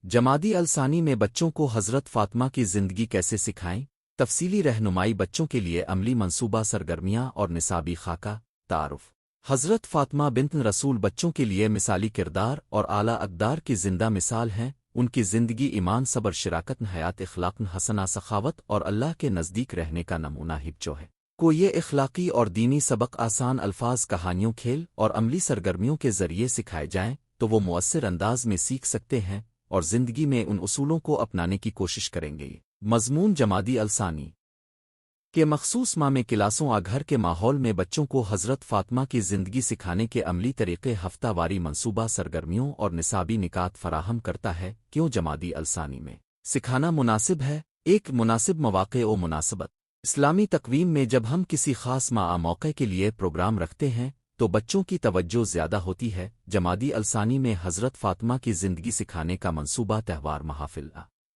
جمادی الثانی میں بچوں کو حضرت فاطمہ کی زندگی کیسے سکھائیں؟ تفصیلی رہنمائی بچوں کے لیے عملی منصوبہ سرگرمیاں اور نصابی خاکہ تعارف حضرت فاطمہ بنت رسول بچوں کے لیے مثالی کردار اور اعلیٰ اقدار کی زندہ مثال ہیں۔ ان کی زندگی ایمان صبر شراکت حیات اخلاق حسنہ سخاوت اور اللہ کے نزدیک رہنے کا نمونہ ہچو ہے۔ کو یہ اخلاقی اور دینی سبق آسان الفاظ کہانیوں کھیل اور عملی سرگرمیوں کے ذریعے سکھائے جائیں تو وہ مؤثر انداز میں سیکھ سکتے ہیں اور زندگی میں ان اصولوں کو اپنانے کی کوشش کریں گے۔ مضمون جمادی الثانی کے مخصوص ماہ میں کلاسوں گھر کے ماحول میں بچوں کو حضرت فاطمہ کی زندگی سکھانے کے عملی طریقے ہفتہ واری منصوبہ سرگرمیوں اور نصابی نکات فراہم کرتا ہے۔ کیوں جمادی الثانی میں سکھانا مناسب ہے؟ ایک مناسب مواقع و مناسبت اسلامی تقویم میں جب ہم کسی خاص موقع کے لیے پروگرام رکھتے ہیں تو بچوں کی توجہ زیادہ ہوتی ہے۔ جمادی الثانی میں حضرت فاطمہ کی زندگی سکھانے کا منصوبہ تہوار محافل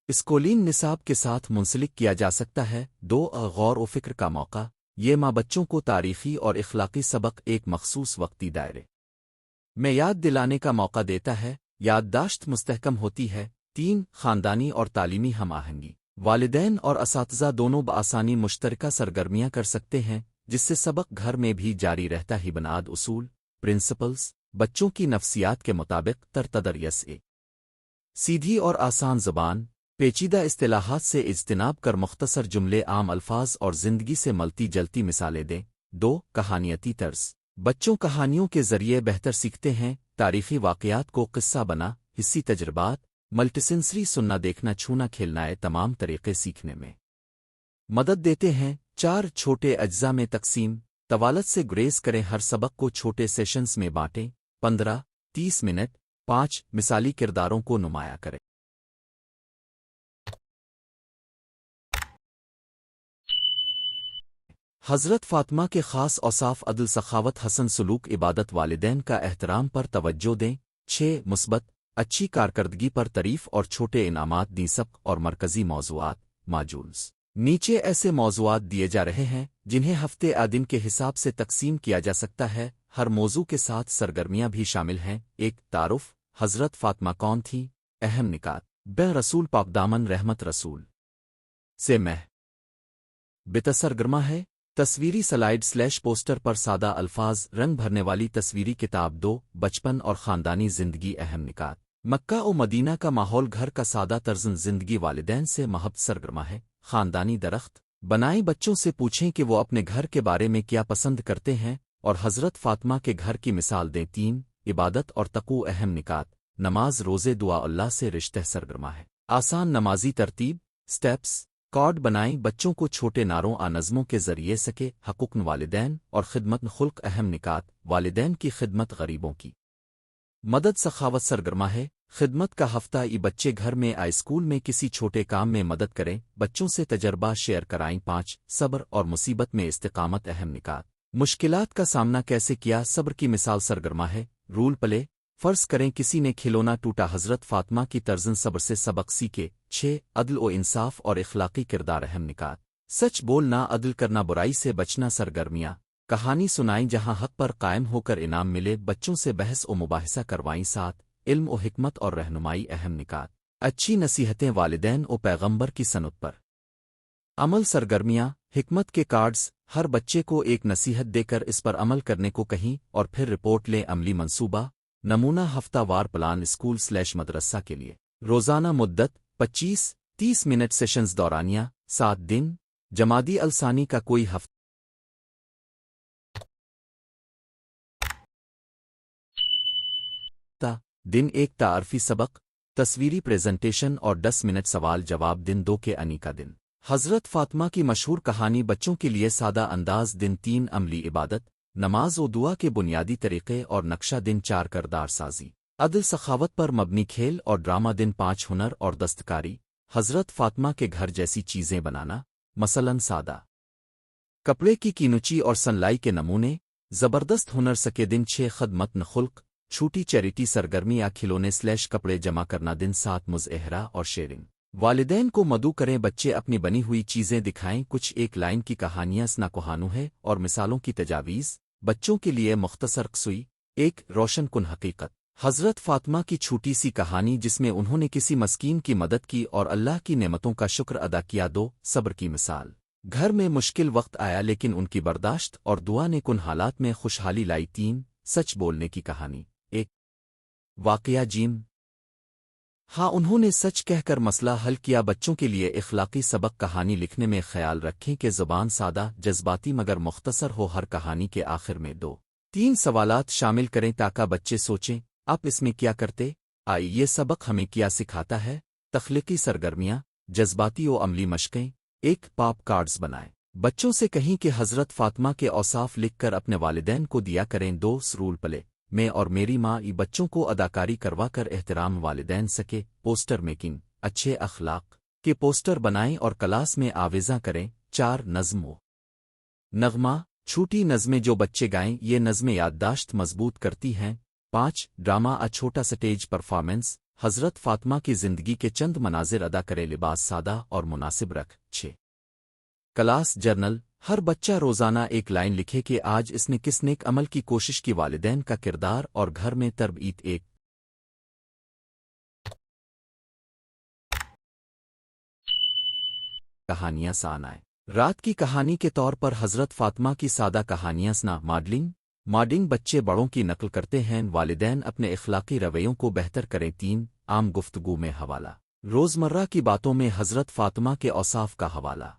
اسکولین نصاب کے ساتھ منسلک کیا جا سکتا ہے۔ غور و فکر کا موقع یہ ماں بچوں کو تاریخی اور اخلاقی سبق ایک مخصوص وقتی دائرے میں یاد دلانے کا موقع دیتا ہے۔ یادداشت مستحکم ہوتی ہے۔ 3 خاندانی اور تعلیمی ہم آہنگی والدین اور اساتذہ دونوں بآسانی مشترکہ سرگرمیاں کر سکتے ہیں جس سے سبق گھر میں بھی جاری رہتا ہی۔ بنیاد اصول پرنسپلز بچوں کی نفسیات کے مطابق تدریس سیدھی اور آسان زبان پیچیدہ اصطلاحات سے اجتناب کر مختصر جملے عام الفاظ اور زندگی سے ملتی جلتی مثالیں دیں۔ 2 کہانیتی طرز بچوں کہانیوں کے ذریعے بہتر سیکھتے ہیں۔ تاریخی واقعات کو قصہ بنا حصی تجربات ملٹیسنسری سننا دیکھنا چھونا کھیلنا تمام طریقے سیکھنے میں مدد دیتے ہیں۔ 4 چھوٹے اجزاء میں تقسیم طوالت سے گریز کریں۔ ہر سبق کو چھوٹے سیشنز میں بانٹیں 15-30 منٹ۔ 5 مثالی کرداروں کو نمایاں کریں۔ حضرت فاطمہ کے خاص اوصاف عدل سخاوت حسن سلوک عبادت والدین کا احترام پر توجہ دیں۔ 6 مثبت اچھی کارکردگی پر تعریف اور چھوٹے انعامات دیں۔ سبق اور مرکزی موضوعات ماڈیولز نیچے ایسے موضوعات دیے جا رہے ہیں جنہیں ہفتے دن کے حساب سے تقسیم کیا جا سکتا ہے۔ ہر موضوع کے ساتھ سرگرمیاں بھی شامل ہیں۔ 1 تعارف حضرت فاطمہ کون تھی؟ اہم نکات بے رسول پاک دامن رحمت رسول سے سرگرما ہے۔ تصویری سلائیڈ پوسٹر پر سادہ الفاظ رنگ بھرنے والی تصویری کتاب۔ 2 بچپن اور خاندانی زندگی اہم نکات مکہ و مدینہ کا ماحول گھر کا سادہ طرز زندگی والدین سے محبت سرگرما ہے۔ خاندانی درخت بنائیں بچوں سے پوچھیں کہ وہ اپنے گھر کے بارے میں کیا پسند کرتے ہیں اور حضرت فاطمہ کے گھر کی مثال دیں۔ 3 عبادت اور تقوی اہم نکات نماز روزے دعا اللہ سے رشتہ سرگرما ہے۔ آسان نمازی ترتیب سٹیپس کارڈ بنائیں بچوں کو چھوٹے نعروں نظموں کے ذریعے سکے۔ حقوق والدین اور خدمت خلق اہم نکات والدین کی خدمت غریبوں کی مدد سخاوت سرگرما ہے۔ خدمت کا ہفتہ بچے گھر میں اسکول میں کسی چھوٹے کام میں مدد کریں بچوں سے تجربہ شیئر کرائیں۔ 5 صبر اور مصیبت میں استقامت اہم نکات مشکلات کا سامنا کیسے کیا صبر کی مثال سرگرما ہے۔ رول پلے فرض کریں کسی نے کھلونا ٹوٹا حضرت فاطمہ کی طرزن صبر سے سبق سیکھے۔ 6 عدل و انصاف اور اخلاقی کردار اہم نکات سچ بولنا عدل کرنا برائی سے بچنا سرگرمیاں کہانی سنائیں جہاں حق پر قائم ہو کر انعام ملے بچوں سے بحث و مباحثہ کروائیں۔ 7 علم و حکمت اور رہنمائی اہم نکات اچھی نصیحتیں والدین و پیغمبر کی سنت پر عمل سرگرمیاں حکمت کے کارڈز ہر بچے کو ایک نصیحت دے کر اس پر عمل کرنے کو کہیں اور پھر رپورٹ لیں۔ عملی منصوبہ نمونہ ہفتہ وار پلان اسکول/مدرسہ کے لیے روزانہ مدت 25-30 منٹ سیشنز دورانیہ 7 دن جمادی الثانی کا کوئی ہفتہ دن 1 تعارفی سبق تصویری پریزنٹیشن اور 10 منٹ سوال جواب۔ دن 2 کے انی کا دن حضرت فاطمہ کی مشہور کہانی بچوں کے لیے سادہ انداز۔ دن 3 عملی عبادت نماز و دعا کے بنیادی طریقے اور نقشہ۔ دن 4 کردار سازی عدل سخاوت پر مبنی کھیل اور ڈرامہ۔ دن 5 ہنر اور دستکاری حضرت فاطمہ کے گھر جیسی چیزیں بنانا مثلاً سادہ کپڑے کی کینچی اور سنلائی کے نمونے زبردست ہنر سکے۔ دن 6 خدمت خلق छूटी चैरिटी सरगर्मी या खिलौने कपड़े जमा करना दिन 7 मुज़हरा और शेयरिंग। वालिदैन को मदऊ करें, बच्चे अपनी बनी हुई चीज़ें दिखाएं, कुछ एक लाइन की कहानियाँ सना कोहानू है और मिसालों की तजावीज़ बच्चों के लिए मुख्तसर क़सूई। एक रोशन कुन हकीकत हज़रत फ़ातिमा की छोटी सी कहानी जिसमें उन्होंने किसी मस्कीन की मदद की और अल्लाह की नेमतों का शुक्र अदा किया। दो सब्र की मिसाल घर में मुश्किल वक्त आया लेकिन उनकी बर्दाश्त और दुआ ने कुन हालात में खुशहाली लाई। तीन सच बोलने की कहानी। एक वाक़या जीम हाँ, उन्होंने सच कहकर मसला हल किया। बच्चों के लिए इखलाकी सबक कहानी लिखने में ख्याल रखें कि ज़ुबान सादा जज्बाती मगर मुख्तसर हो। हर कहानी के आखिर में 2-3 सवालात शामिल करें ताकि बच्चे सोचें, आप इसमें क्या करते? ये सबक हमें क्या सिखाता है? तख्लीकी सरगर्मियाँ, जज्बाती और अमली मशक़ें। एक पॉप कार्ड्स बनाएं। बच्चों से कहीं कि हज़रत फ़ातिमा के औसाफ लिखकर अपने वालिदैन को दिया करें। दो रूल प्ले मैं और मेरी माँ ये बच्चों को अदाकारी करवाकर एहतराम वालिदैन सके। पोस्टर मेकिंग अच्छे अखलाक के पोस्टर बनाएं और क्लास में आवेज़ा करें। 4 नज़्म नगमा छोटी नज़में जो बच्चे गाएं, ये नज़में याददाश्त मजबूत करती हैं। 5 ड्रामा छोटा स्टेज परफॉर्मेंस हज़रत फ़ातिमा की ज़िंदगी के चंद मनाजिर अदा करे, लिबास सादा और मुनासिब रख। 6 क्लास जर्नल हर बच्चा रोज़ाना एक लाइन लिखे कि आज इसने किस नेक अमल की कोशिश की। वालिदैन का किरदार और घर में तरबीत। एक कहानियाँ सानाएँ रात की कहानी के तौर पर हज़रत फ़ातिमा की सादा कहानियाँ सना। मॉडलिंग बच्चे बड़ों की नकल करते हैं, वालिदैन अपने इखलाकी रवैयों को बेहतर करें। 3 आम गुफ्तगू में हवाला रोज़मर्रा की बातों में हज़रत फ़ातिमा के औसाफ का हवाला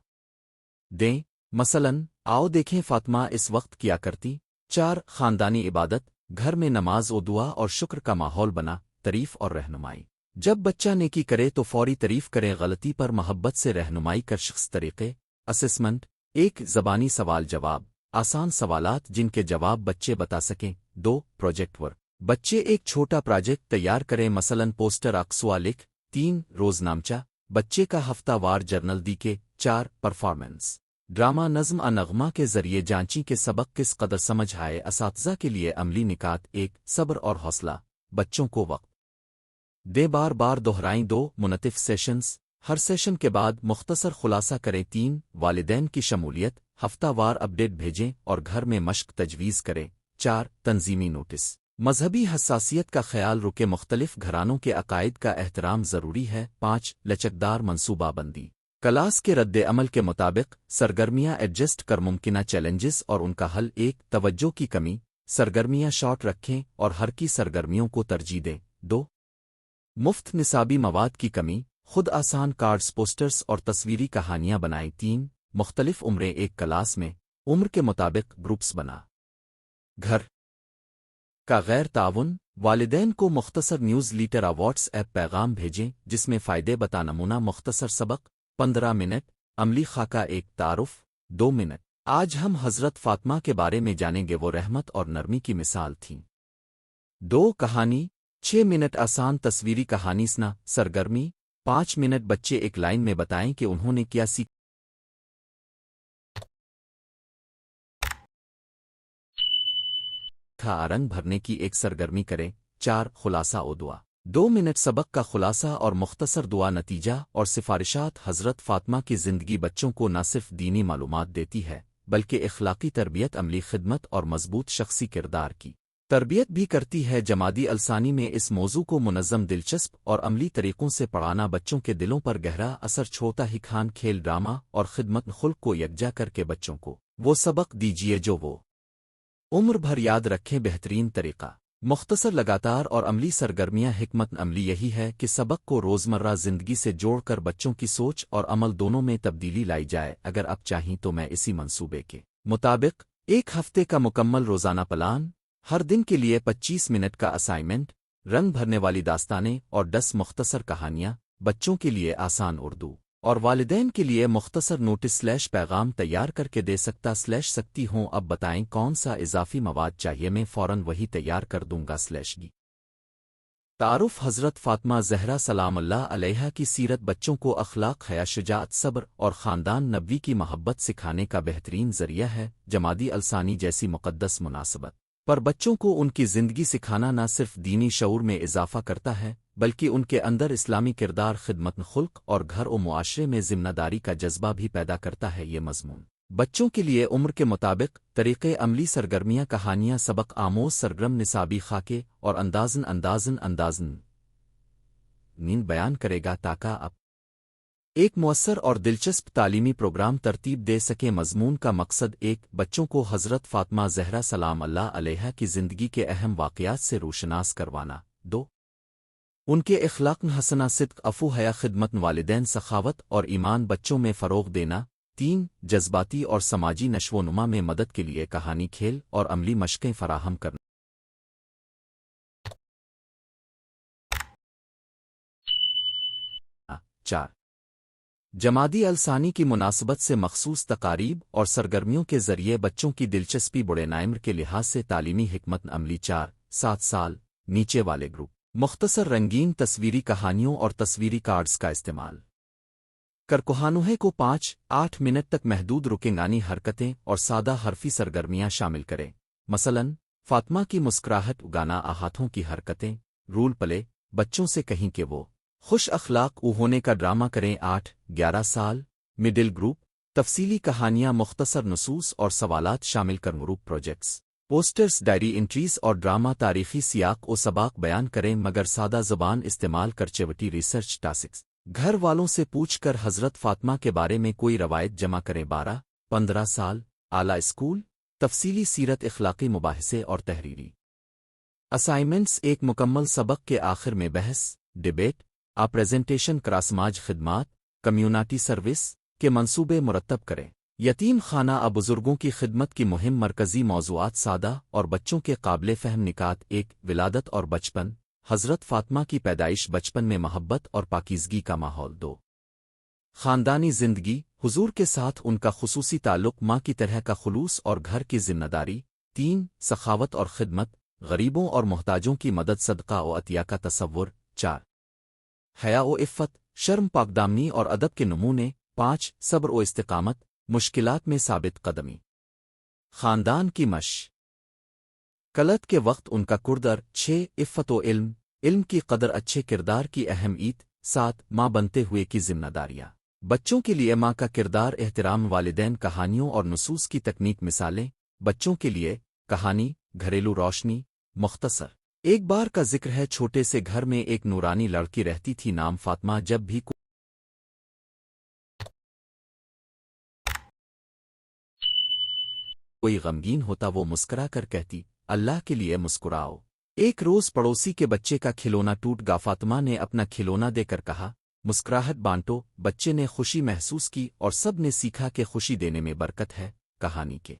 दें, मसलन आओ देखें फ़ातिमा इस वक्त क्या करती। 4 ख़ानदानी इबादत घर में नमाज और दुआ और शुक्र का माहौल बना। तारीफ़ और रहनुमाई जब बच्चा नेकी करे तो फौरी तारीफ़ करें, गलती पर मोहब्बत से रहनुमाई कर। शख्स तरीक़े असेसमेंट 1 ज़बानी सवाल जवाब आसान सवालात जिनके जवाब बच्चे बता सकें। 2 प्रोजेक्ट वर्क बच्चे एक छोटा प्रोजेक्ट तैयार करें, मसलन पोस्टर अक्सुआ लिख। 3 रोज़नामचा बच्चे का हफ्तावार जर्नल दी के। 4 परफॉर्मेंस ड्रामा नज़्म नगमा के ज़रिए जांची के सबक किस कदर समझ आए। असातिज़ा के लिए अमली निकात। 1 सब्र और हौसला बच्चों को वक्त दे, बार बार दोहराएं। 2 मुनतिफ सेशंस हर सेशन के बाद मुख्तसर खुलासा करें। 3 वालिदैन की शमूलियत हफ्तावार अपडेट भेजें और घर में मश्क तजवीज़ करें। 4 तंजीमी नोटिस मजहबी हसासियत का ख्याल रुके, मुख्तलिफ घरानों के अकायद का एहतराम ज़रूरी है। 5 लचकदार मनसूबाबंदी क्लास के रद्द अमल के मुताबिक सरगर्मियाँ एडजस्ट कर मुमकिना चैलेंजेस और उनका हल। 1 तवज्जो की कमी सरगर्मियाँ शॉर्ट रखें और हर की सरगर्मियों को तरजीह दें। 2 मुफ्त निसाबी मवाद की कमी खुद आसान कार्ड्स पोस्टर्स और तस्वीरी कहानियाँ बनाएं। 3 मुख्तलिफ उम्रें एक क्लास में उम्र के मुताबिक ग्रुप्स बना घर का गैर ताउन वालिदैन को मुख्तसर न्यूज़ लीटर व्हाट्सएप पैगाम भेजें जिसमें फ़ायदे बता नमूना मुख्तसर सबक 15 मिनट अमली खाका 1 तारुफ 2 मिनट। आज हम हज़रत फ़ातिमा के बारे में जानेंगे, वो रहमत और नरमी की मिसाल थीं। 2 कहानी 6 मिनट आसान तस्वीरी कहानी सना सरगर्मी 5 मिनट बच्चे एक लाइन में बताएं कि उन्होंने क्या सीखा। रंग भरने की एक सरगर्मी करें। 4 खुलासा और दुआ 2 मिनट सबक का खुलासा और मुख्तसर दुआ नतीजा और सिफारिशात। हज़रत फ़ातिमा की ज़िंदगी बच्चों को न सिर्फ दीनी मालूमात देती है बल्कि इखलाकी तरबियत, अमली खिदमत और मजबूत शख्सी किरदार की तरबियत भी करती है। जमादी अलसानी में इस मौजू को मुनज़्ज़म, दिलचस्प और अमली तरीक़ों से पढ़ाना बच्चों के दिलों पर गहरा असर छोड़ता ही। खान खेल ड्रामा और खिदमत खुल्क को यकजा करके बच्चों को वो सबक दीजिए जो वो उम्र भर याद रखें। बेहतरीन तरीक़ा मुख्तसर, लगातार और अमली सरगर्मियाँ। हिकमत अमली यही है कि सबक को रोज़मर्रा ज़िंदगी से जोड़कर बच्चों की सोच और अमल दोनों में तब्दीली लाई जाए। अगर आप चाहें तो मैं इसी मंसूबे के मुताबिक 1 हफ्ते का मुकम्मल रोज़ाना प्लान, हर दिन के लिए 25 मिनट का असाइनमेंट, रंग भरने वाली दास्तानें और 10 मुख्तसर कहानियाँ, बच्चों के लिए आसान उर्दू और वालिदैन के लिए मुख्तसर नोटिस पैगाम तैयार करके दे सकती हूँ। अब बताएं कौन सा इजाफी मवाद चाहिए, मैं फ़ौरन वही तैयार कर दूंगा। गी तारुफ हज़रत फ़ातिमा ज़हरा सलामुल्लाह अलैहा की सीरत बच्चों को अखलाक, हया, शुजाअत, सब्र और ख़ानदान नबवी की मोहब्बत सिखाने का बेहतरीन ज़रिया है। जमादी अलसानी जैसी मुक़द्दस मुनासबत पर बच्चों को उनकी ज़िंदगी सिखाना न सिर्फ दीनी शऊर में इजाफा करता है बल्कि उनके अंदर इस्लामी किरदार खिदमत खुल्क और घर और मुआशरे में ज़िम्मेदारी का जज्बा भी पैदा करता है। ये मज़मून बच्चों के लिए उम्र के मुताबिक तरीक़े अमली सरगर्मियाँ कहानियाँ सबक आमोज सरगर्म निसाबी खाके और अंदाज़न नींद बयान करेगा ताकि आप एक मुअस्सर और दिलचस्प तालीमी प्रोग्राम तरतीब दे सके। मज़मून का मकसद एक बच्चों को हज़रत फ़ातिमा ज़हरा सलाम अल्लाह अलैहा की ज़िंदगी के अहम वाक़यात से रोशनास करवाना, दो उनके इख़लाक़ हसना सिद्क़ अफ़ू हया खिदमत वालिदैन सखावत और ईमान बच्चों में फ़रोग़ देना, तीन जज्बाती और समाजी नशोनुमा में मदद के लिए कहानी खेल और अमली मशक़ें फ़राहम करना, चार जमादी अलसानी की मुनासबत से मखसूस तकारीब और सरगर्मियों के ज़रिए बच्चों की दिलचस्पी बुढ़े नाइम्र के लिहाज से तालीमी हिकमत अमली 4-7 साल नीचे वाले ग्रुप मुख्तसर रंगीन तस्वीरी कहानियों और तस्वीरी कार्ड्स का इस्तेमाल कर कहानुहे को 5-8 मिनट तक महदूद रुकेंगानी हरकतें और सादा हरफी सरगर्मियां शामिल करें। मसलन फातिमा की मुस्कुराहट, गाना, हाथों की हरकतें, रूल प्ले। बच्चों से कहीं कि वो खुश अखलाक होने का ड्रामा करें। 8-11 साल मिडिल ग्रुप तफसीली कहानियां, मुख्तसर नसूस और सवालात शामिल कर group projects, posters, diary entries और ड्रामा तारीखी सियाक और सबाक बयान करें मगर सादा ज़बान इस्तेमाल कर चेवटी रिसर्च टास्क्स। घर वालों से पूछकर हज़रत फ़ातिमा के बारे में कोई रवायत जमा करें। 12-15 साल आला स्कूल तफसीली सीरत, इखलाकी मुबाहिसे और तहरीरी असाइनमेंट्स। एक मुकम्मल सबक के आखिर में बहस, डिबेट, प्रेजेंटेशन, क्रासमाज खिदमात, कम्युनिटी सर्विस के मंसूबे मुरतब करें। यतीम खाना बुजुर्गों की खिदमत की मुहिम। मरकज़ी मौज़ूआत सादा और बच्चों के काबिल फ़हम निकात। एक विलादत और बचपन, हज़रत फ़ातिमा की पैदाइश, बचपन में मोहब्बत और पाकीज़गी का माहौल। 2 ख़ानदानी ज़िंदगी, हुज़ूर के साथ उनका ख़ुसूसी ताल्लुक़, माँ की तरह का खुलूस और घर की ज़िम्मेदारी। 3 सखावत और खिदमत, गरीबों और मोहताजों की मदद, सदका और अतिया का तसव्वुर। 4 हया व इफ़्फ़त, शर्म, पाकदामनी और अदब के नमूने। 5 सब्र व इस्तिक़ामत, मुश्किलात में साबित कदमी। ख़ानदान की कलत के वक्त उनका कुर्दर। 6 इफ़्फ़त व इल्म, इल्म की कदर, अच्छे किरदार की अहमियत। 7 माँ बनते हुए की ज़िम्मेदारियाँ, बच्चों के लिए माँ का किरदार, एहतराम वालिदैन, कहानियों और नुसूस की तकनीक। मिसालें बच्चों के लिए कहानी, घरेलू रोशनी। मुख्तसर एक बार का जिक्र है, छोटे से घर में एक नूरानी लड़की रहती थी नाम फातिमा। जब भी कोई गमगीन होता वो मुस्कुरा कर कहती, अल्लाह के लिए मुस्कुराओ। एक रोज़ पड़ोसी के बच्चे का खिलौना टूट गया। फातिमा ने अपना खिलौना देकर कहा, मुस्कुराहट बांटो। बच्चे ने खुशी महसूस की और सब ने सीखा कि खुशी देने में बरकत है। कहानी के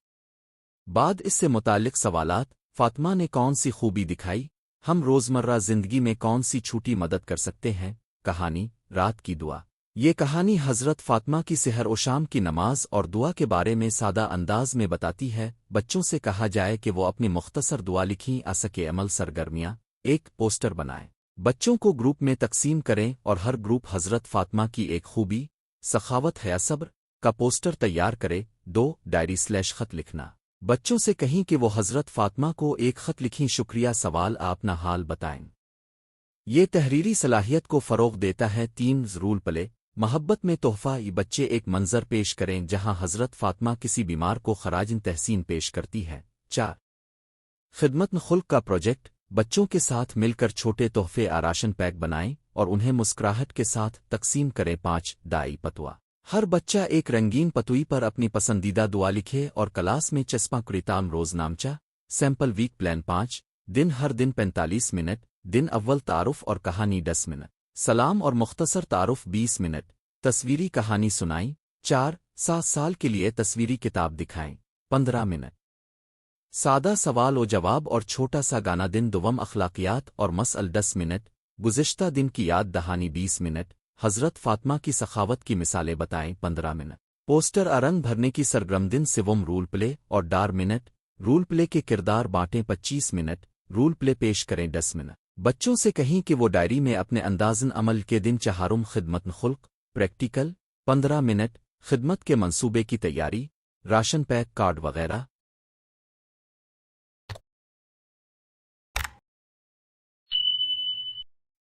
बाद इससे मुताल्लिक सवालात। फातिमा ने कौन सी खूबी दिखाई? हम रोज़मर्रा ज़िंदगी में कौन सी छूटी मदद कर सकते हैं? कहानी, रात की दुआ। ये कहानी हज़रत फ़ातिमा की सहर और शाम की नमाज और दुआ के बारे में सादा अंदाज में बताती है। बच्चों से कहा जाए कि वो अपनी मुख्तसर दुआ लिखीं आ सके। अमल सरगर्मियाँ। एक पोस्टर बनाएं, बच्चों को ग्रुप में तकसीम करें और हर ग्रुप हज़रत फ़ातिमा की एक खूबी, सखावत या सब्र का पोस्टर तैयार करे। 2 डायरी/खत लिखना, बच्चों से कहीं कि वो हज़रत फ़ातिमा को एक खत लिखीं, शुक्रिया, सवाल, अपना हाल बताएं। ये तहरीरी सलाहियत को फ़रोग़ देता है। 3 रूल प्ले, मोहब्बत में तोहफ़ा। ये बच्चे एक मंज़र पेश करें जहां हज़रत फ़ातिमा किसी बीमार को ख़राजिन तहसीन पेश करती है। 4 खिदमत खुल्क का प्रोजेक्ट, बच्चों के साथ मिलकर छोटे तोहफ़े राशन पैक बनाएं और उन्हें मुस्कुराहट के साथ तकसीम करें। 5 दाई पतवा, हर बच्चा एक रंगीन पतुई पर अपनी पसंदीदा दुआ लिखे और क्लास में चस्पा कुरिताम। रोज़नामचा सैम्पल वीक प्लान। 5 दिन, हर दिन 45 मिनट। दिन अव्वल तारुफ और कहानी 10 मिनट, सलाम और मुख्तसर तारुफ 20 मिनट, तस्वीरी कहानी सुनाई। 4-7 साल के लिए तस्वीरी किताब दिखाएं 15 मिनट, सादा सवाल व जवाब और छोटा सा गाना। दिन दुवम अखलाकियात और मसल 10 मिनट, गुज़िश्ता दिन की याद दहानी 20 मिनट, हज़रत फ़ातिमा की सखावत की मिसालें बताएं 15 मिनट, पोस्टर रंग भरने की सरगर्म। दिन सिवम रूल प्ले और डार मिनट, रूल प्ले के किरदार बांटें 25 मिनट, रूल प्ले पेश करें 10 मिनट। बच्चों से कहीं कि वो डायरी में अपने अंदाज़न अमल के दिन चहारुम खिदमत खुल्क प्रैक्टिकल। 15 मिनट, खिदमत के मंसूबे की तैयारी, राशन पैक, कार्ड वगैरह।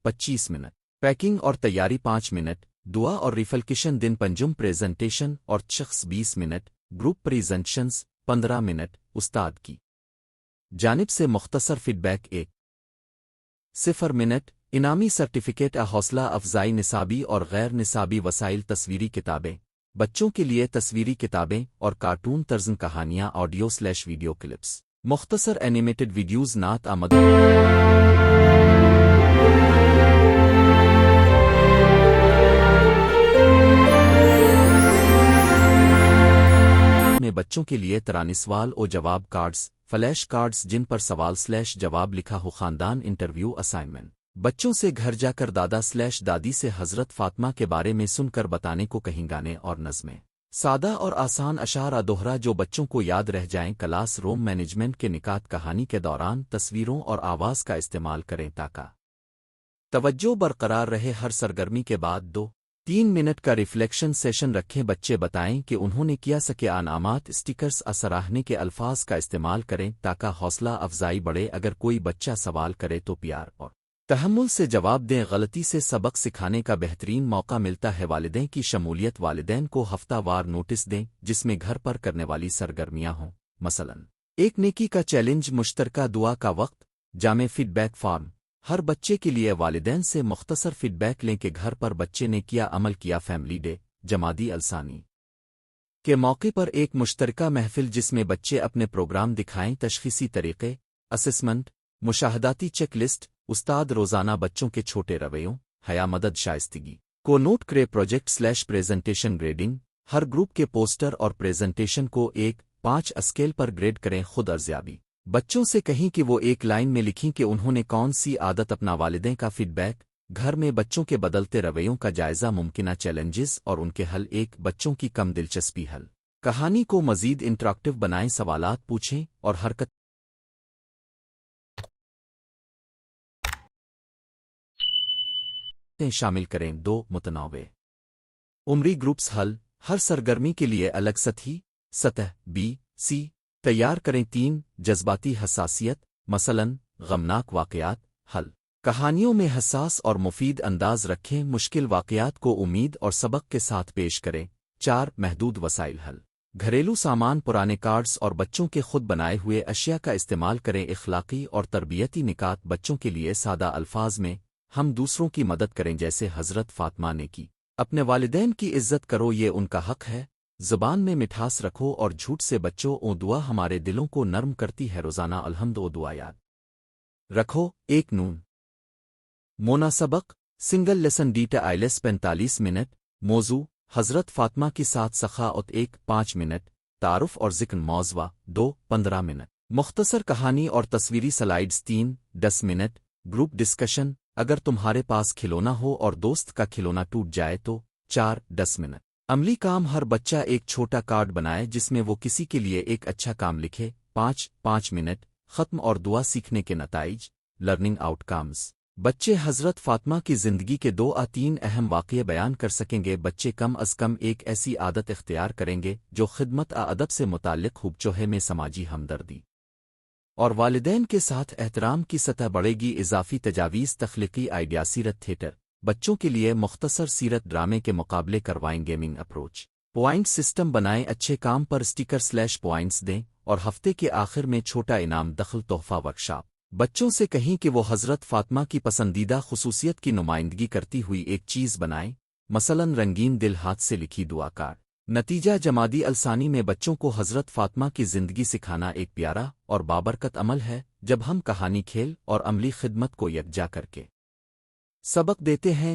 25 मिनट, पैकिंग और तैयारी 5 मिनट, दुआ और रिफलकिशन दिन पंजुम प्रेजेंटेशन और शख्स 20 मिनट, ग्रुप प्रेजेंटेशंस 15 मिनट, उस्ताद की जानिब से मुख्तसर फीडबैक 1-0 मिनट, इनामी सर्टिफिकेट हौसला अफजाई निसाबी और गैर निसाबी वसाइल तस्वीरी किताबें, बच्चों के लिए तस्वीरी किताबें और कार्टून तर्जन कहानियाँ ऑडियो/वीडियो क्लिप्स, मुख्तसर एनिमेटेड वीडियोज़ नात आमद में बच्चों के लिए तरानी सवाल और जवाब कार्ड्स, फ्लैश कार्ड्स जिन पर सवाल/जवाब लिखा हो, खानदान इंटरव्यू असाइनमेंट, बच्चों से घर जाकर दादा/दादी से हज़रत फ़ातिमा के बारे में सुनकर बताने को कहीं गाने और नज़में, सादा और आसान अशारा दोहरा जो बच्चों को याद रह जाएं। क्लास रूम मैनेजमेंट के निकात कहानी के दौरान तस्वीरों और आवाज़ का इस्तेमाल करें ताकि तवज्जो बरकरार रहे। हर सरगर्मी के बाद 2-3 मिनट का रिफ्लेक्शन सेशन रखें। बच्चे बताएं कि उन्होंने किया सके। अनामात स्टिकर्स सराहने के अल्फाज का इस्तेमाल करें ताकि हौसला अफजाई बढ़े। अगर कोई बच्चा सवाल करे तो प्यार और तहम्मुल से जवाब दें। गलती से सबक सिखाने का बेहतरीन मौका मिलता है। वालिदैन की शमूलियत, वालिदैन को हफ्तावार नोटिस दें जिसमें घर पर करने वाली सरगर्मियां हों। मसलन एक नेकी का चैलेंज, मुश्तरका दुआ का वक्त, जामे फीडबैक फॉर्म। हर बच्चे के लिए वालिदैन से मुख्तसर फीडबैक लें कि घर पर बच्चे ने क्या अमल किया। फैमिली डे, जमादी अलसानी के मौके पर एक मुश्तरका महफिल जिसमें बच्चे अपने प्रोग्राम दिखाएं। तशखीसी तरीक़े, असेसमेंट, मुशाहदाती चेक लिस्ट, उस्ताद रोज़ाना बच्चों के छोटे रवैयों, हया, मदद, शाइस्तगी को नोट करे। प्रोजेक्ट/प्रेजेंटेशन ग्रेडिंग, हर ग्रुप के पोस्टर और प्रेजेंटेशन को 1-5 स्केल पर ग्रेड करें। खुद अर्ज़याबी, बच्चों से कहीं कि वो एक लाइन में लिखें कि उन्होंने कौन सी आदत अपना। वालिदैन का फीडबैक, घर में बच्चों के बदलते रवैयों का जायज़ा, मुमकिना चैलेंजेस और उनके हल। बच्चों की कम दिलचस्पी हल कहानी को मज़ीद इंटरैक्टिव बनाएं। सवालात पूछें और हरकत शामिल करें। 2 मुतनावे उम्री ग्रुप्स हल, हर सरगर्मी के लिए अलग सतह B-C तैयार करें। 3 जज्बाती हसासियत, मसलन गमनाक वाक़यात हल, कहानियों में हसास और मुफीद अंदाज रखें। मुश्किल वाक़यात को उम्मीद और सबक के साथ पेश करें। 4 महदूद वसाइल हल, घरेलू सामान, पुराने कार्ड्स और बच्चों के खुद बनाए हुए अशिया का इस्तेमाल करें। इखलाकी और तरबियती निकात, बच्चों के लिए सादा अल्फाज में हम दूसरों की मदद करें जैसे हज़रत फ़ातिमा ने की। अपने वालिदैन की इज़्ज़त करो, ये उनका हक़ है। ज़ुबान में मिठास रखो और झूठ से बच्चों। ओ दुआ हमारे दिलों को नर्म करती है। रोज़ाना अल्हम्द ओ दुआ याद रखो। 1 नून मोना सबक, सिंगल लेसन डीटा आइलेस 45 मिनट। मौजू हज़रत फ़ातिमा की साथ सखाअत 1-5 मिनट। तारुफ और ज़िक्र मौज़वा 2-15 मिनट। मुख्तसर कहानी और तस्वीरी स्लाइड्स 3-10 मिनट। ग्रुप डिस्कशन, अगर तुम्हारे पास खिलौना हो और दोस्त का खिलौना टूट जाए तो 4-10 मिनट। अमली काम, हर बच्चा एक छोटा कार्ड बनाए जिसमें वो किसी के लिए एक अच्छा काम लिखे। 5-5 मिनट। ख़त्म और दुआ, सीखने के नताइज, लर्निंग आउटकम्स, बच्चे हज़रत फ़ातिमा की ज़िंदगी के 2-3 अहम वाक़ये बयान कर सकेंगे। बच्चे कम अज़ कम एक ऐसी आदत इख्तियार करेंगे जो खिदमत अदब से मुताल्लिक़ खूबचोहे में समाजी हमदर्दी और वालिदैन के साथ एहतराम की सतह बढ़ेगी। इज़ाफ़ी तजावीज़, तख्लीक़ी आइडिया, सीरत थिएटर, बच्चों के लिए मुख्तसर सीरत ड्रामे के मुकाबले करवाएं। गेमिंग अप्रोच, पॉइंट सिस्टम बनाएं। अच्छे काम पर स्टिकर/पॉइंट्स दें और हफ्ते के आखिर में छोटा इनाम, दखल, तोहफ़ा। वर्कशॉप, बच्चों से कहीं कि वो हज़रत फ़ातिमा की पसंदीदा खुसूसियत की नुमाइंदगी करती हुई एक चीज़ बनाएं, मसलन रंगीन दिल, हाथ से लिखी दुआ कार्ड। नतीजा, जमादी अलसानी में बच्चों को हज़रत फ़ातिमा की ज़िंदगी सिखाना एक प्यारा और बाबरकत अमल है। जब हम कहानी, खेल और अमली खिदमत को यकजा करके सबक देते हैं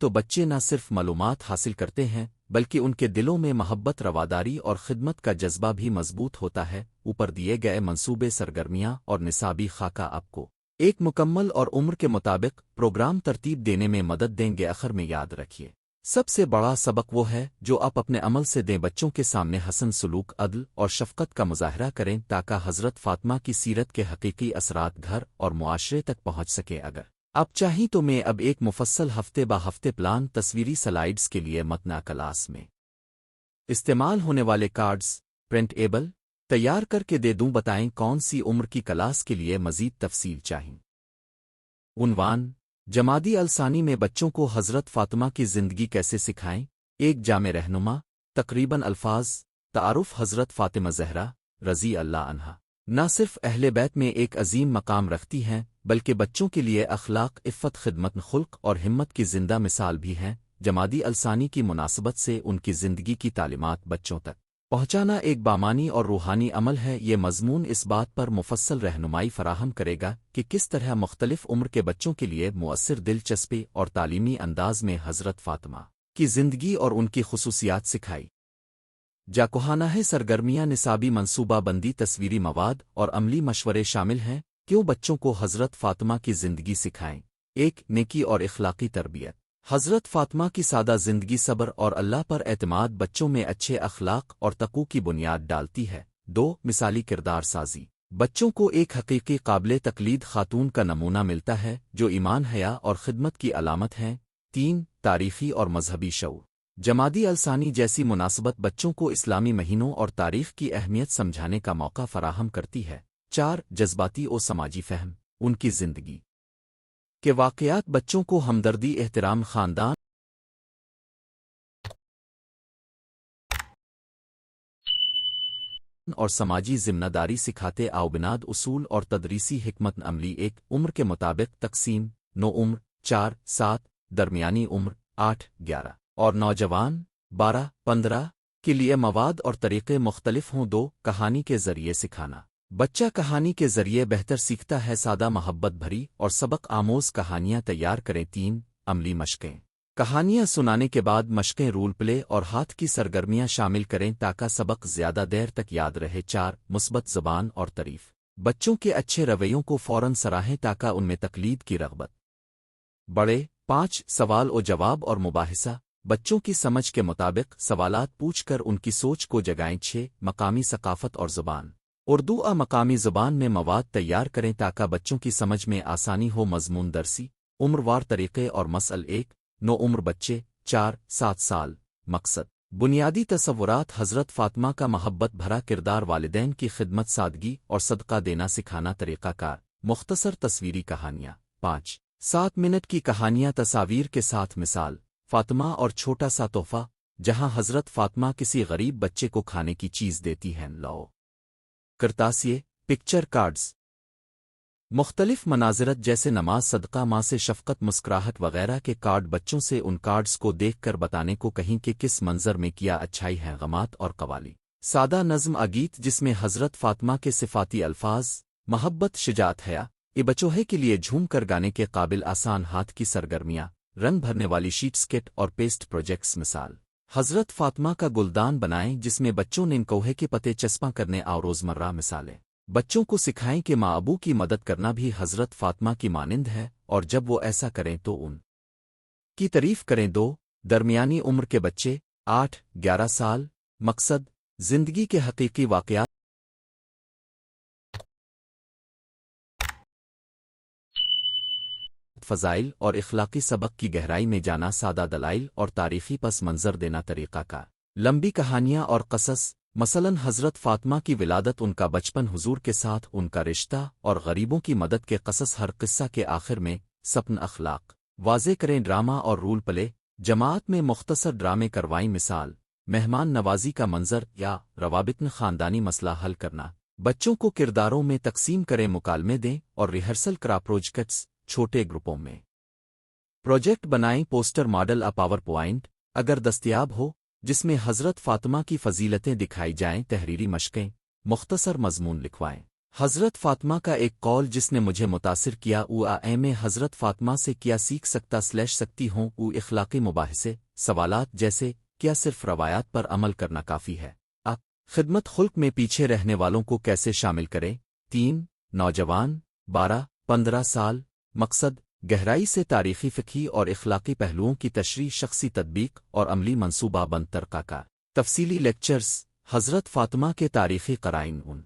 तो बच्चे न सिर्फ मालूमात हासिल करते हैं बल्कि उनके दिलों में मोहब्बत, रवादारी और खिदमत का जज्बा भी मजबूत होता है। ऊपर दिए गए मंसूबे, सरगर्मियाँ और निसाबी खाका आपको एक मुकम्मल और उम्र के मुताबिक प्रोग्राम तरतीब देने में मदद देंगे। आखिर में याद रखिए, सबसे बड़ा सबक वो है जो आप अपने अमल से दें। बच्चों के सामने हसन सलूक, अदल और शफ़क़त का मुज़ाहरा करें ताकि हज़रत फ़ातिमा की सीरत के हकीकी असरात घर और मुआशरे तक पहुँच सके। अगर आप चाहें तो मैं अब एक मुफस्सल हफ्ते ब हफ्ते प्लान तस्वीरी स्लाइड्स के लिए मतना क्लास में इस्तेमाल होने वाले कार्ड्स, प्रिंटेबल तैयार करके दे दूं। बताएं कौन सी उम्र की क्लास के लिए मजीद तफसील चाहिए। उन्वान: जमादी अलसानी में बच्चों को हज़रत फ़ातिमा की ज़िंदगी कैसे सिखाएं। एक जामे रहनुमा। तकरीबन अल्फाज। तारुफ: हज़रत फ़ातिमा ज़हरा रज़ी अल्लाह अन्हा न सिर्फ अहले बैत में एक अजीम मकाम रखती हैं, बल्कि बच्चों के लिए अखलाक, इफ़्फ़त, खिदमत, खुल्क और हिम्मत की जिंदा मिसाल भी हैं। जमादी अलसानी की मुनासबत से उनकी ज़िंदगी की तालीमात बच्चों तक पहुँचाना एक बामानी और रूहानी अमल है। ये मज़मून इस बात पर मुफस्सल रहनुमाई फराहम करेगा कि किस तरह मुख्तलिफ उम्र के बच्चों के लिए मुअस्सिर, दिलचस्पी और तालीमी अंदाज में हज़रत फ़ातिमा की ज़िंदगी और उनकी खुसूसियात सिखाई जा कोहाना है। सरगर्मियाँ, निसाबी मनसूबा बंदी, तस्वीरी मवाद और अमली मशवरे शामिल हैं। क्यों बच्चों को हज़रत फ़ातिमा की ज़िंदगी सिखाएं। एक, नेकी और इखलाकी तरबियत। हज़रत फ़ातिमा की सादा ज़िंदगी सब्र और अल्लाह पर एतमाद बच्चों में अच्छे अखलाक और तक़ू की बुनियाद डालती है। दो, मिसाली किरदार साजी। बच्चों को एक हकीकी काबिल तकलीद खातून का नमूना मिलता है जो ईमान, हया और खिदमत की अलामत हैं। तीन, तारीख़ी और मजहबी शऊर। जमादी अलसानी जैसी मुनासबत बच्चों को इस्लामी महीनों और तारीख़ की अहमियत समझाने का मौका फराहम करती है। चार, जज्बाती और समाजी फ़हम। उनकी ज़िंदगी के वाक़यात बच्चों को हमदर्दी, एहतराम, ख़ानदान और समाजी ज़िम्मेदारी सिखाते। आओबिनाद, उसूल और तदरीसी हिकमत अमली। एक, उम्र के मुताबिक तकसीम। नो उम्र 4, 7, दरमियानी उम्र 8, 11 और नौजवान 12, 15 के लिए मवाद और तरीक़े मुख्तलिफ हों। दो, कहानी के ज़रिए सिखाना। बच्चा कहानी के ज़रिए बेहतर सीखता है। सादा, मोहब्बत भरी और सबक आमोज़ कहानियाँ तैयार करें। तीन, अमली मशक़ें। कहानियाँ सुनाने के बाद मशक़ें, रूल प्ले और हाथ की सरगर्मियाँ शामिल करें ताकि सबक ज़्यादा देर तक याद रहे। चार, मुस्बत ज़बान और तारीफ़। बच्चों के अच्छे रवैयों को फ़ौरन सराहें ताकि उनमें तक़लीद की रग़बत बढ़े। पाँच, सवाल और जवाब और मुबाहिसा। बच्चों की समझ के मुताबिक सवालात पूछकर उनकी सोच को जगाएं। छः, मकामी सकाफ़त और ज़ुबान। उर्दू मकामी ज़ुबान में मवाद तैयार करें ताकि बच्चों की समझ में आसानी हो। मज़मून दरसी, उम्रवार तरीक़े और मसल। एक, नो उम्र बच्चे 4, 7 साल। मकसद, बुनियादी तसव्वुरात। हज़रत फ़ातिमा का मोहब्बत भरा किरदार, वालिदैन की खिदमत, सादगी और सदका देना सिखाना। तरीक़ाकार, मुख्तसर तस्वीरी कहानियाँ। 5, 7 मिनट की कहानियाँ तस्वीर के साथ। मिसाल, फ़ातिमा और छोटा सा तोहफ़ा, जहाँ हज़रत फ़ातिमा किसी गरीब बच्चे को खाने की चीज़ देती हैं। लो करतासिए, पिक्चर कार्ड्स। मुख्तलिफ मनाज़िरत जैसे नमाज, सदका, माँ से शफ़क़त, मुस्कुराहट वगैरह के कार्ड बच्चों से उन कार्ड्स को देखकर बताने को कहीं कि किस मंज़र में किया अच्छाई है। गमात और कवाली। सादा नज़्म, अगीत जिसमें हज़रत फ़ातिमा के सिफ़ाती अल्फाज, मोहब्बत, शिजात, हया, ये बचोहे के लिए झूम कर गाने के काबिल। आसान हाथ की सरगर्मियाँ, रंग भरने वाली शीट, स्केट और पेस्ट प्रोजेक्ट्स। मिसाल, हज़रत फ़ातिमा का गुलदान बनाएं जिसमें बच्चों ने कौहे के पत्ते चस्पा करने। और रोज़मर्रा मिसालें, बच्चों को सिखाएं कि माँ अबू की मदद करना भी हज़रत फ़ातिमा की मानिंद है और जब वो ऐसा करें तो उन की तारीफ़ करें। दो, दरमियानी उम्र के बच्चे 8, 11 साल। मकसद, ज़िंदगी के हकीकी वाक़यात, फ़ज़ाइल और इखलाकी सबक की गहराई में जाना। सादा दलाइल और तारीख़ी पस मंज़र देना। तरीक़ा का, लंबी कहानियाँ और क़सस। मसलन, हज़रत फ़ातिमा की विलादत, उनका बचपन, हुज़ूर के साथ उनका रिश्ता और गरीबों की मदद के क़सस। हर क़िस्सा के आखिर में सपन, अखलाक वाज़े करें। ड्रामा और रूल प्ले, जमात में मुख्तसर ड्रामे करवाएं। मिसाल, मेहमान नवाजी का मंज़र या रवाबितन, ख़ानदानी मसला हल करना। बच्चों को किरदारों में तकसीम करें, मुकालमे दें और रिहर्सल करा। प्रोजेक्ट्स, छोटे ग्रुपों में प्रोजेक्ट बनाएं। पोस्टर, मॉडल, पावर पॉइंट अगर दस्तयाब हो, जिसमें हज़रत फ़ातिमा की फ़जीलतें दिखाई जाएं। तहरीरी मशक़ें, मुख्तसर मज़मून लिखवाएं। हज़रत फ़ातिमा का एक कौल जिसने मुझे मुतासिर किया। में हज़रत फ़ातिमा से क्या सीख सकती हूँ। इखलाकी मुबाहिसे, सवालात जैसे, क्या सिर्फ रवायात पर अमल करना काफ़ी है। खिदमत, खुल्क में पीछे रहने वालों को कैसे शामिल करें। 3, नौजवान 12, 15 साल। मकसद, गहराई से तारीख़ी, फ़िक़ही और इखलाकी पहलुओं की तशरीह, शख्सी तदबीक और अमली मनसूबा बंद। तरक़ा का, तफसीली लेक्चर्स। हज़रत फ़ातिमा के तारीख़ी क़राइन, उन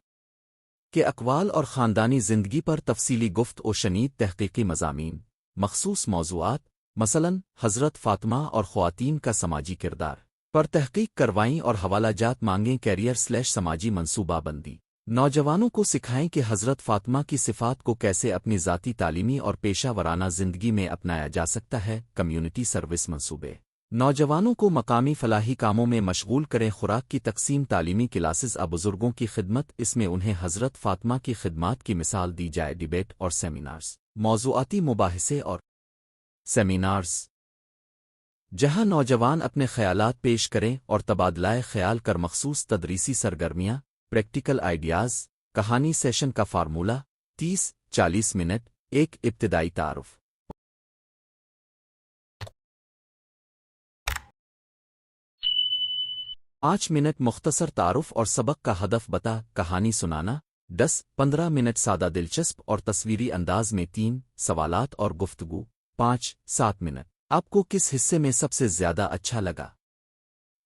के अक़वाल और ख़ानदानी ज़िंदगी पर तफसीली गुफ्त और शनीद तहक़ीक़ी मज़ामीन। मख़सूस मौज़ूआत, मसलन, हज़रत फ़ातिमा और ख़वातीन का समाजी किरदार। پر تحقیق کروائیں اور حوالہ جات مانگیں کیریئر/سماجی منصوبہ بندی نوجوانوں کو سکھائیں کہ حضرت فاطمہ کی صفات کو کیسے اپنی ذاتی تعلیمی اور پیشہ ورانہ زندگی میں اپنایا جا سکتا ہے کمیونٹی سروس منصوبے نوجوانوں کو مقامی فلاحی کاموں میں مشغول کریں خوراک کی تقسیم تعلیمی کلاسز بزرگوں کی خدمت اس میں انہیں حضرت فاطمہ کی خدمات کی مثال دی جائے ڈیبیٹ اور سیمینارز موضوعاتی مباحثے اور سیمینارز جہاں نوجوان اپنے خیالات پیش کریں اور تبادلہ خیال کر مخصوص تدریسی سرگرمیاں پریکٹیکل آئیڈیاز کہانی سیشن کا فارمولہ 30-40 منٹ ایک ابتدائی تعارف 5 منٹ مختصر تعارف اور سبق کا ہدف بتا کہانی سنانا 10-15 منٹ سادہ دلچسپ اور تصویری انداز میں 3 سوالات اور گفتگو 5-7 منٹ آپ کو کس حصے میں سب سے زیادہ اچھا لگا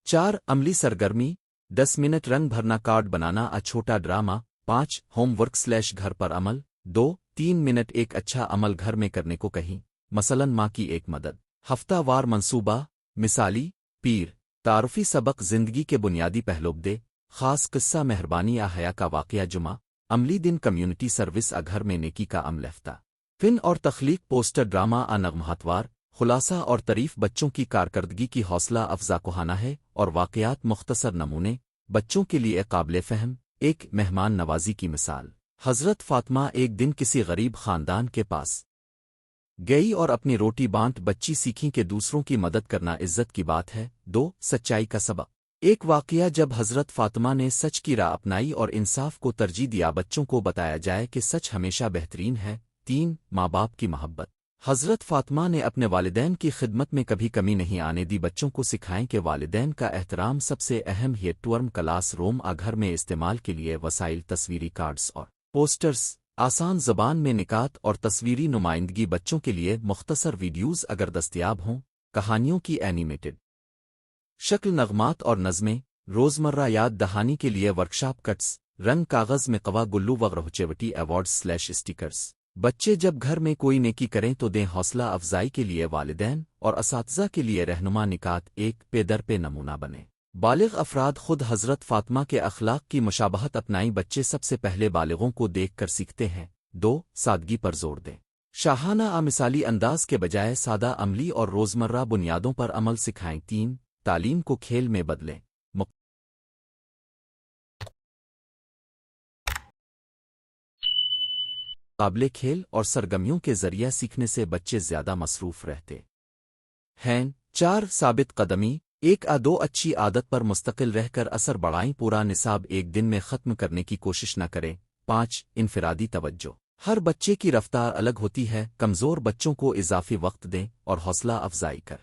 4 عملی سرگرمی 10 منٹ رنگ بھرنا کارڈ بنانا چھوٹا ڈرامہ 5 ہوم ورک/گھر پر عمل 2-3 منٹ ایک اچھا عمل گھر میں کرنے کو کہیں مثلاً ماں کی ایک مدد ہفتہ وار منصوبہ مثالی پیر تعارفی سبق زندگی کے بنیادی پہلو دے خاص قصہ مہربانی حیا کا واقعہ جمعہ عملی دن کمیونٹی سروس گھر میں نیکی کا عمل ہفتہ فن اور تخلیق پوسٹر ڈرامہ نغمہاتوار خلاصہ اور تعریف بچوں کی کارکردگی کی حوصلہ افزا کوہانا ہے اور واقعات مختصر نمونے بچوں کے لیے قابل فہم ایک مہمان نوازی کی مثال حضرت فاطمہ ایک دن کسی غریب خاندان کے پاس گئی اور اپنی روٹی بانٹ بچی سیکھیں کہ دوسروں کی مدد کرنا عزت کی بات ہے 2 سچائی کا سبق ایک واقعہ جب حضرت فاطمہ نے سچ کی راہ اپنائی اور انصاف کو ترجیح دیا بچوں کو بتایا جائے کہ سچ ہمیشہ بہترین ہے 3 ماں باپ کی محبت حضرت فاطمہ نے اپنے والدین کی خدمت میں کبھی کمی نہیں آنے دی بچوں کو سکھائیں کہ والدین کا احترام سب سے اہم ہے ٹورم کلاس روم گھر میں استعمال کے لیے وسائل تصویری کارڈز اور پوسٹرز آسان زبان میں نکات اور تصویری نمائندگی بچوں کے لیے مختصر ویڈیوز اگر دستیاب ہوں کہانیوں کی اینیمیٹڈ شکل نغمات اور نظمیں روزمرہ یاد دہانی کے لیے ورکشاپ کٹس رنگ کاغذ میں قوا گلو وغیرہ ایوارڈز/اسٹیکرز بچے جب گھر میں کوئی نیکی کریں تو دیں حوصلہ افزائی کے لیے والدین اور اساتذہ کے لیے رہنما نکات ایک پے در پہ نمونہ بنے بالغ افراد خود حضرت فاطمہ کے اخلاق کی مشابہت اپنائی بچے سب سے پہلے بالغوں کو دیکھ کر سیکھتے ہیں 2 سادگی پر زور دیں شاہانہ مثالی انداز کے بجائے سادہ عملی اور روزمرہ بنیادوں پر عمل سکھائیں 3 تعلیم کو کھیل میں بدلیں قابل کھیل اور سرگرمیوں کے ذریعہ سیکھنے سے بچے زیادہ مصروف رہتے ہیں 4 ثابت قدمی 1-2 اچھی عادت پر مستقل رہ کر اثر بڑھائیں پورا نصاب ایک دن میں ختم کرنے کی کوشش نہ کریں 5 انفرادی توجہ ہر بچے کی رفتار الگ ہوتی ہے کمزور بچوں کو اضافی وقت دیں اور حوصلہ افزائی کر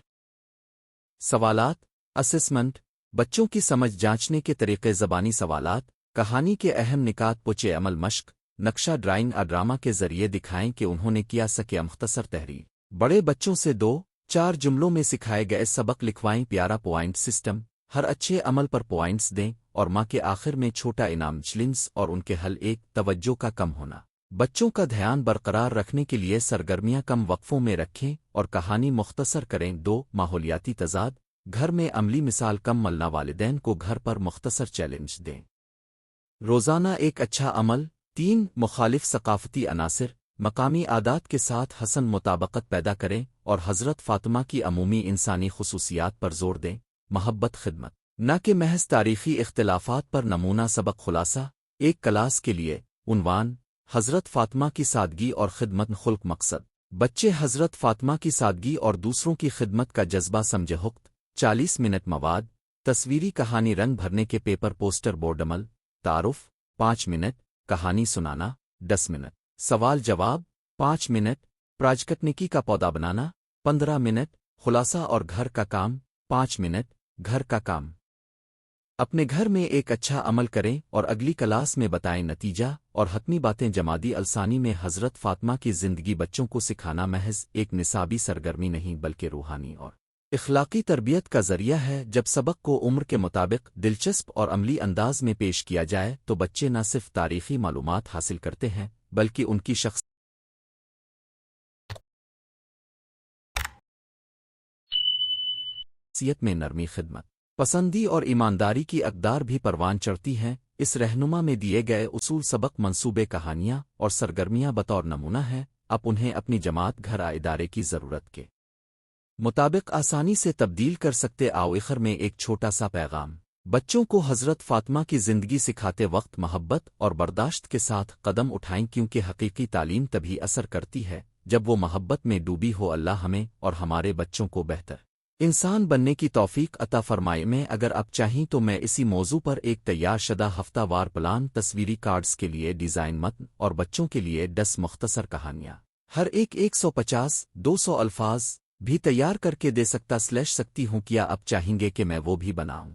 سوالات اسسمنٹ بچوں کی سمجھ جانچنے کے طریقے زبانی سوالات کہانی کے اہم نکات پوچھے عمل مشق نقشہ ڈرائنگ ڈرامہ کے ذریعے دکھائیں کہ انہوں نے کیا سکے مختصر تحریر بڑے بچوں سے 2-4 جملوں میں سکھائے گئے سبق لکھوائیں پیارا پوائنٹ سسٹم ہر اچھے عمل پر پوائنٹس دیں اور ماں کے آخر میں چھوٹا انعام چیلنجز اور ان کے حل 1 توجہ کا کم ہونا بچوں کا دھیان برقرار رکھنے کے لیے سرگرمیاں کم وقفوں میں رکھیں اور کہانی مختصر کریں 2 ماحولیاتی تضاد گھر میں عملی مثال کم ملنا والدین کو گھر پر مختصر چیلنج دیں روزانہ ایک اچھا عمل 3 مخالف ثقافتی عناصر مقامی عادات کے ساتھ حسن مطابقت پیدا کریں اور حضرت فاطمہ کی عمومی انسانی خصوصیات پر زور دیں محبت خدمت نہ کہ محض تاریخی اختلافات پر نمونہ سبق خلاصہ ایک کلاس کے لیے عنوان حضرت فاطمہ کی سادگی اور خدمت خلق مقصد بچے حضرت فاطمہ کی سادگی اور دوسروں کی خدمت کا جذبہ سمجھے حقت 40 منٹ مواد تصویری کہانی رنگ بھرنے کے پیپر پوسٹر بورڈ عمل تعارف 5 منٹ کہانی سنانا 10 منٹ سوال جواب 5 منٹ پراجکٹنیکی کا پودا بنانا 15 منٹ خلاصہ اور گھر کا کام 5 منٹ گھر کا کام اپنے گھر میں ایک اچھا عمل کریں اور اگلی کلاس میں بتائیں نتیجہ اور حتمی باتیں جمادی السانی میں حضرت فاطمہ کی زندگی بچوں کو سکھانا محض ایک نصابی سرگرمی نہیں بلکہ روحانی اور اخلاقی تربیت کا ذریعہ ہے جب سبق کو عمر کے مطابق دلچسپ اور عملی انداز میں پیش کیا جائے تو بچے نہ صرف تاریخی معلومات حاصل کرتے ہیں بلکہ ان کی شخصیت میں نرمی خدمت پسندی اور ایمانداری کی اقدار بھی پروان چڑھتی ہیں۔ اس رہنما میں دیے گئے اصول سبق منصوبے کہانیاں اور سرگرمیاں بطور نمونہ ہیں، اب انہیں اپنی جماعت گھر ادارے کی ضرورت کے مطابق آسانی سے تبدیل کر سکتے۔ آخر میں ایک چھوٹا سا پیغام بچوں کو حضرت فاطمہ کی زندگی سکھاتے وقت محبت اور برداشت کے ساتھ قدم اٹھائیں، کیونکہ حقیقی تعلیم تبھی اثر کرتی ہے جب وہ محبت میں ڈوبی ہو۔ اللہ ہمیں اور ہمارے بچوں کو بہتر انسان بننے کی توفیق عطا فرمائے۔ میں اگر آپ چاہیں تو میں اسی موضوع پر ایک تیار شدہ ہفتہ وار پلان، تصویری کارڈز کے لیے ڈیزائن متن اور بچوں کے لیے 10 مختصر کہانیاں، ہر ایک 150-200 الفاظ بھی تیار کر کے دے سکتی ہوں۔ کیا آپ چاہیں گے کہ میں وہ بھی بناؤں؟